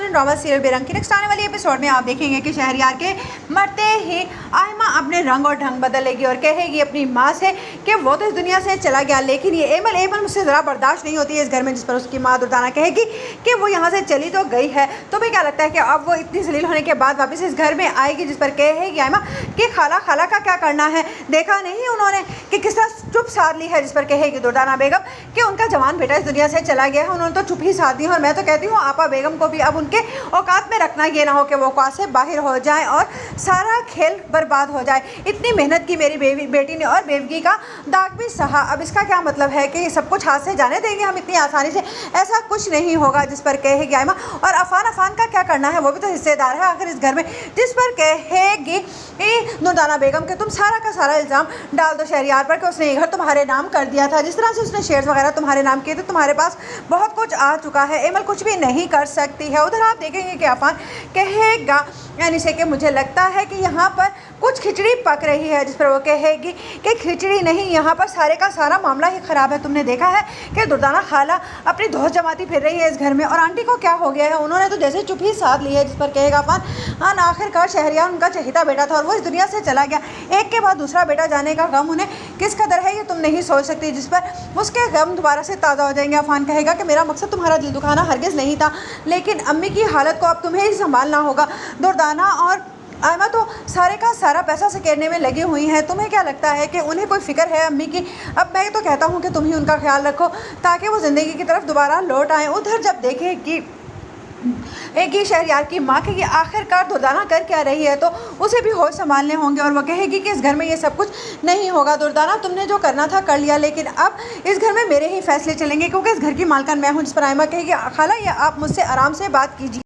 नाज़रीन, drama serial बेरंग की नेक्स्ट आने वाली एपिसोड में आप देखेंगे कि शहरयार के मरते ही आयमा अपने रंग और ढंग बदलेगी और कहेगी अपनी माँ से कि वो तो इस दुनिया से चला गया, लेकिन ये एमल मुझसे ज़रा बर्दाश्त नहीं होती है इस घर में। जिस पर उसकी माँ दुर्दाना कहेगी कि वो यहाँ से चली तो गई है, तुम्हें क्या लगता है कि अब वो इतनी जलील होने के बाद वापस इस घर में आएगी? जिस पर कहेगी आयमा कि खाला का क्या करना है, देखा नहीं उन्होंने कि किस तरह चुप साध ली है। जिस पर कहेगी दुर्दाना बेगम कि उनका जवान बेटा इस दुनिया से चला गया है, उन्होंने तो चुप ही साध दी है। और मैं तो कहती हूँ आपा बेगम को भी अब उनके औकात में रखना, ये ना हो कि वो औकात से बाहर हो जाए और सारा खेल बर्बाद हो जाए। इतनी मेहनत की मेरी बेटी ने और बेवगी का दाग भी सहा, अब इसका क्या मतलब है कि सब कुछ हाथ से जाने देंगे हम इतनी आसानी से? ऐसा कुछ नहीं होगा। जिस पर कहेगी आयमा और अफान का क्या करना है, वो भी तो हिस्सेदार है आखिर इस घर में। जिस पर कहेगी दुर्दाना बेगम कि तुम सारा का सारा इल्ज़ाम डाल दो शहरयार पर कि उसने ये घर तुम्हारे नाम कर दिया था, जिस तरह से उसने शेयर्स वगैरह तुम्हारे नाम किए थे, तुम्हारे पास बहुत कुछ आ चुका है, एमल कुछ भी नहीं कर सकती है। उधर आप देखेंगे कि अफान कहेगा यानी से कि मुझे लगता है कि यहाँ पर कुछ खिचड़ी पक रही है। जिस पर वो कहेगी कि खिचड़ी नहीं, यहाँ पर सारे का सारा मामला ही ख़राब है। तुमने देखा है कि दुर्दाना खाला अपनी धौस जमाती फिर रही है इस घर में, और आंटी को क्या हो गया है, उन्होंने तो जैसे चुप ही साध ली है। जिस पर कहेगा अफान आखिरकार शहरयार उनका चहेता बेटा था और वो इस दुनिया से चला गया, एक के बाद दूसरा बेटा जाने का गम उन्हें किस कदर है ये तुम नहीं सोच सकती। जिस पर उसके गम दोबारा से ताज़ा हो जाएंगे। अफान कहेगा कि मेरा मकसद तुम्हारा दिल दुखाना हरगिज़ नहीं था, लेकिन अम्मी की हालत को अब तुम्हें ही संभालना होगा। दुर्दाना और आयमा तो सारे का सारा पैसा सकेरने में लगी हुई हैं, तुम्हें क्या लगता है कि उन्हें कोई फ़िक्र है अम्मी की? अब मैं तो कहता हूँ कि तुम ही उनका ख्याल रखो ताकि वो ज़िंदगी की तरफ दोबारा लौट आएँ। उधर जब देखें कि एक ही शहरयार की माँ के ये आखिरकार दुर्दाना कर क्या रही है, तो उसे भी होश संभालने होंगे और वह कहेगी कि इस घर में ये सब कुछ नहीं होगा। दुर्दाना तुमने जो करना था कर लिया, लेकिन अब इस घर में मेरे ही फैसले चलेंगे क्योंकि इस घर की मालकिन मैं हूँ। जिस पर आयमा कहेगी खाला ये आप मुझसे आराम से बात कीजिए।